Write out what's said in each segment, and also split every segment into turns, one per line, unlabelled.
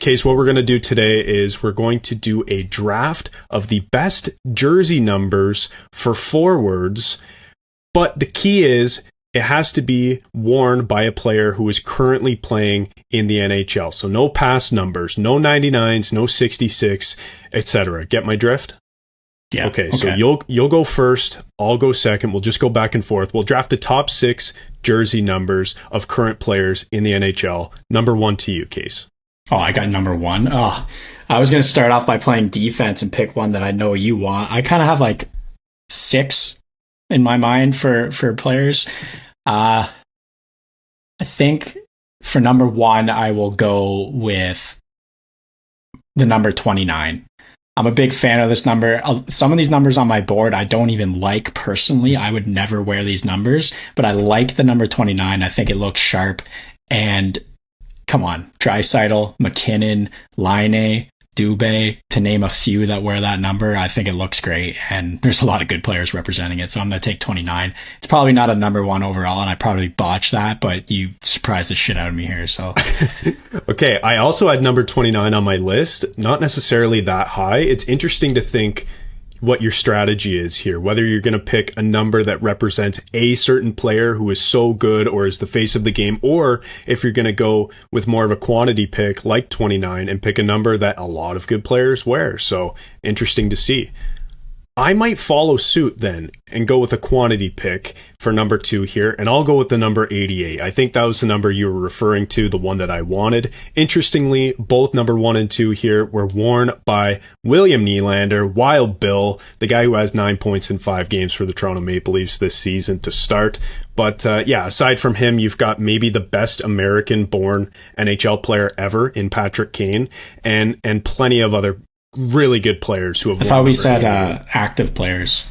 Case, what we're going to do today is we're going to do a draft of the best jersey numbers for forwards. But the key is it has to be worn by a player who is currently playing in the NHL. So no past numbers, no 99s, no 66, etc. Get my drift?
Yeah.
Okay, so you'll go first, I'll go second. We'll just go back and forth. We'll draft the top 6 jersey numbers of current players in the NHL. Number 1 to you, Case.
Oh, I got number 1. Oh, I was going to start off by playing defense and pick one that I know you want. I kind of have like 6 in my mind for players. I think for number 1, I will go with the number 29. I'm a big fan of this number. Some of these numbers on my board I don't even like personally. I would never wear these numbers, but I like the number 29. I think it looks sharp. And come on, Draisaitl, McKinnon, Laine, Dubé, to name a few that wear that number. I think it looks great, and there's a lot of good players representing it, so I'm going to take 29. It's probably not a number 1 overall, and I probably botched that, but you surprised the shit out of me here. So,
okay, I also had number 29 on my list, not necessarily that high. It's interesting to think what your strategy is here, whether you're going to pick a number that represents a certain player who is so good or is the face of the game, or if you're going to go with more of a quantity pick like 29 and pick a number that a lot of good players wear. So interesting to see. I might follow suit then and go with a quantity pick for number 2 here, and I'll go with the number 88. I think that was the number you were referring to, the one that I wanted. Interestingly, both number 1 and 2 here were worn by William Nylander, Wild Bill, the guy who has 9 points in 5 games for the Toronto Maple Leafs this season to start. But yeah, aside from him, you've got maybe the best American-born NHL player ever in Patrick Kane, and plenty of other really good players who have.
I thought we said active players.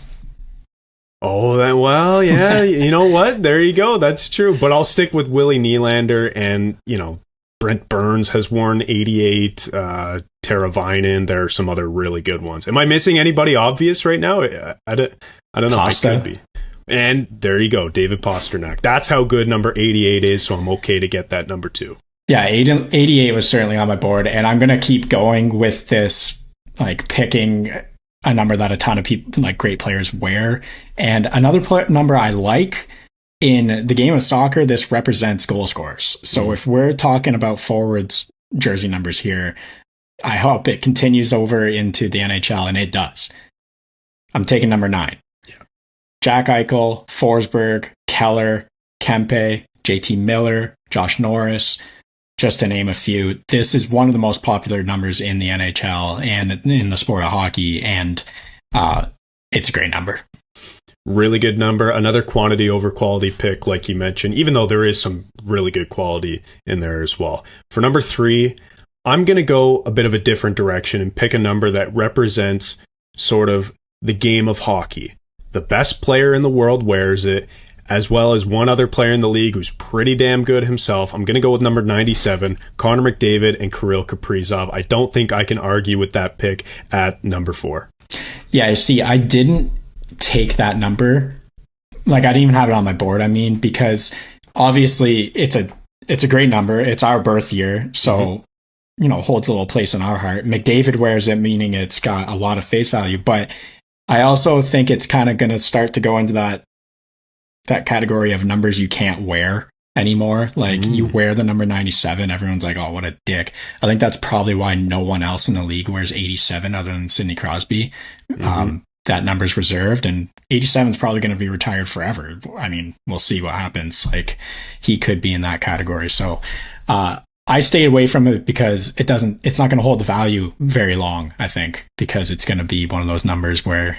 Oh, that, well, yeah. You know what? There you go. That's true. But I'll stick with Willie Nylander, and Brent Burns has worn 88. Teravainen. There are some other really good ones. Am I missing anybody obvious right now? I don't know.
Pasta.
I could be. And there you go, David Pastrnak. That's how good number 88 is. So I'm okay to get that number 2.
Yeah, 88 was certainly on my board, and I'm gonna keep going with this. Like picking a number that a ton of people, like great players, wear. And another number I like in the game of soccer, this represents goal scorers. So if we're talking about forwards jersey numbers here, I hope it continues over into the NHL, and it does. I'm taking number 9.
Yeah.
Jack Eichel, Forsberg, Keller, Kempe, JT Miller, Josh Norris, just to name a few. This is one of the most popular numbers in the NHL and in the sport of hockey, and it's a great number.
Really good number. Another quantity over quality pick, like you mentioned, even though there is some really good quality in there as well. For number 3, I'm going to go a bit of a different direction and pick a number that represents sort of the game of hockey. The best player in the world wears it, as well as one other player in the league who's pretty damn good himself. I'm going to go with number 97, Connor McDavid and Kirill Kaprizov. I don't think I can argue with that pick at number 4.
Yeah, see, I didn't take that number. Like, I didn't even have it on my board, because obviously it's a great number. It's our birth year, so, holds a little place in our heart. McDavid wears it, meaning it's got a lot of face value. But I also think it's kind of going to start to go into that category of numbers you can't wear anymore. Like, you wear the number 97, everyone's like, oh, what a dick. I think that's probably why no one else in the league wears 87 other than Sidney Crosby. That number's reserved, and 87 is probably going to be retired forever. We'll see what happens. Like, he could be in that category. So I stayed away from it because it's not going to hold the value very long, I think, because it's going to be one of those numbers where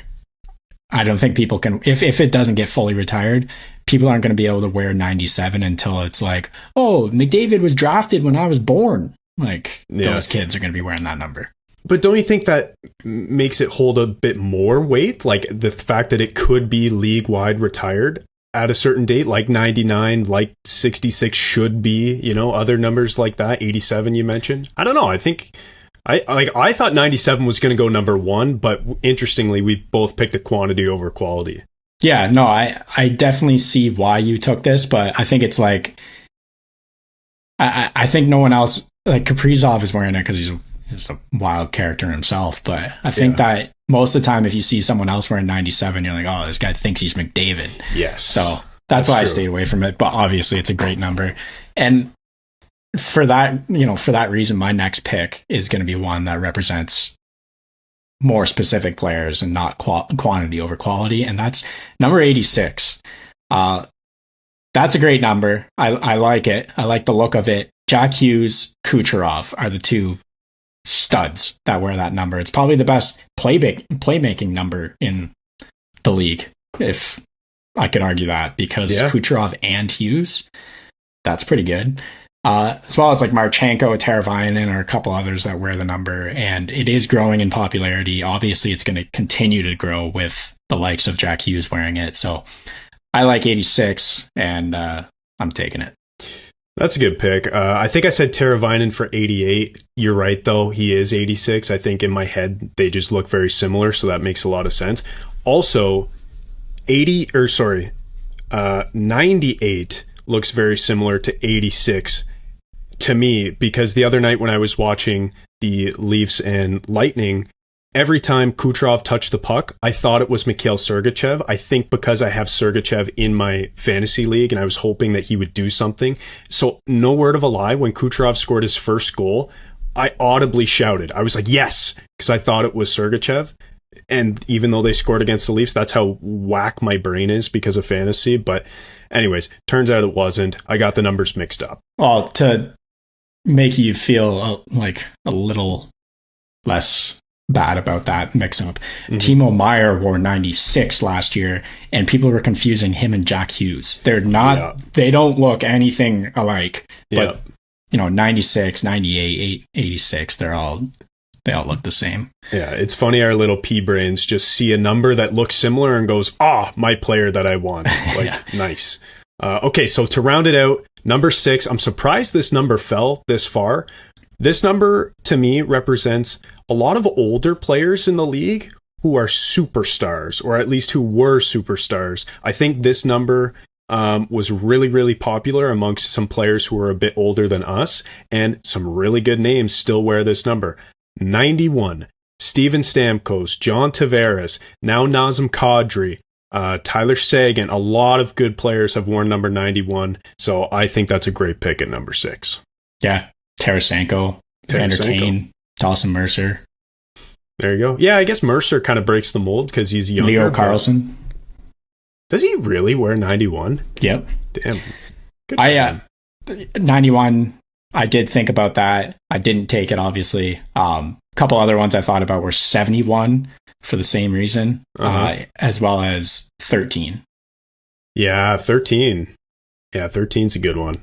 I don't think people can, if it doesn't get fully retired, people aren't going to be able to wear 97 until it's like, oh, McDavid was drafted when I was born. Like, those kids are going to be wearing that number.
But don't you think that makes it hold a bit more weight? Like the fact that it could be league-wide retired at a certain date, like 99, like 66 should be, other numbers like that, 87 you mentioned. I don't know. I think I thought 97 was going to go number 1, but interestingly, we both picked a quantity over quality.
Yeah, no, I definitely see why you took this, but I think it's like, I think no one else like Kaprizov is wearing it because he's just a wild character himself. But I think that most of the time, if you see someone else wearing 97, you're like, oh, this guy thinks he's McDavid.
Yes.
So that's why true. I stayed away from it. But obviously, it's a great number. And for that, for that reason, my next pick is going to be one that represents more specific players and not quantity over quality. And that's number 86. That's a great number. I like it. I like the look of it. Jack Hughes, Kucherov are the two studs that wear that number. It's probably the best playmaking number in the league, if I could argue that, because Kucherov and Hughes, that's pretty good. As well as like Marchenko, Teravainen, or a couple others that wear the number, and it is growing in popularity. Obviously, it's going to continue to grow with the likes of Jack Hughes wearing it. So I like 86, and I'm taking it.
That's a good pick. I think I said Teravainen for 88. You're right, though. He is 86. I think in my head, they just look very similar, so that makes a lot of sense. Also, 98 looks very similar to 86 to me, because the other night when I was watching the Leafs and Lightning, every time Kucherov touched the puck, I thought it was Mikhail Sergachev. I think because I have Sergachev in my fantasy league and I was hoping that he would do something. So no word of a lie, when Kucherov scored his first goal, I audibly shouted. I was like, yes, because I thought it was Sergachev. And even though they scored against the Leafs, that's how whack my brain is because of fantasy. But anyways, turns out it wasn't. I got the numbers mixed up.
Well, to make you feel like a little less bad about that mix-up, Timo Meier wore 96 last year, and people were confusing him and Jack Hughes. They're not, they don't look anything alike, but 96, 98, 86, they all look the same.
Yeah, it's funny our little pea brains just see a number that looks similar and goes, my player that I want. Like, nice. Okay, so to round it out, number 6, I'm surprised this number fell this far. This number, to me, represents a lot of older players in the league who are superstars, or at least who were superstars. I think this number was really, really popular amongst some players who are a bit older than us, and some really good names still wear this number. 91, Steven Stamkos, John Tavares, now Nazem Kadri, Tyler Seguin. A lot of good players have worn number 91, so I think that's a great pick at number 6.
Yeah, Tarasenko, Vander Kane, Dawson Mercer.
There you go. Yeah, I guess Mercer kind of breaks the mold because he's younger.
Leo Carlsson.
Does he really wear 91?
Yep.
Damn. Good for him.
91, I did think about that. I didn't take it, obviously. A couple other ones I thought about were 71 for the same reason, as well as 13.
Yeah, 13. Yeah, 13's a good one.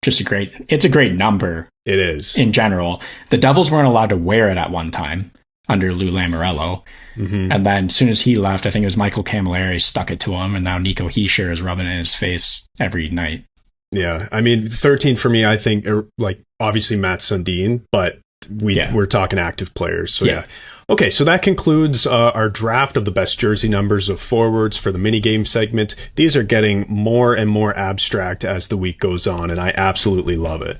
It's a great number.
It is.
In general. The Devils weren't allowed to wear it at one time under Lou Lamoriello. And then as soon as he left, I think it was Michael Camilleri stuck it to him, and now Nico Hischier is rubbing it in his face every night.
Yeah, I mean, 13 for me, I think, like, obviously Matt Sundin, but we're talking active players. So yeah. Okay, so that concludes our draft of the best jersey numbers of forwards for the minigame segment. These are getting more and more abstract as the week goes on, and I absolutely love it.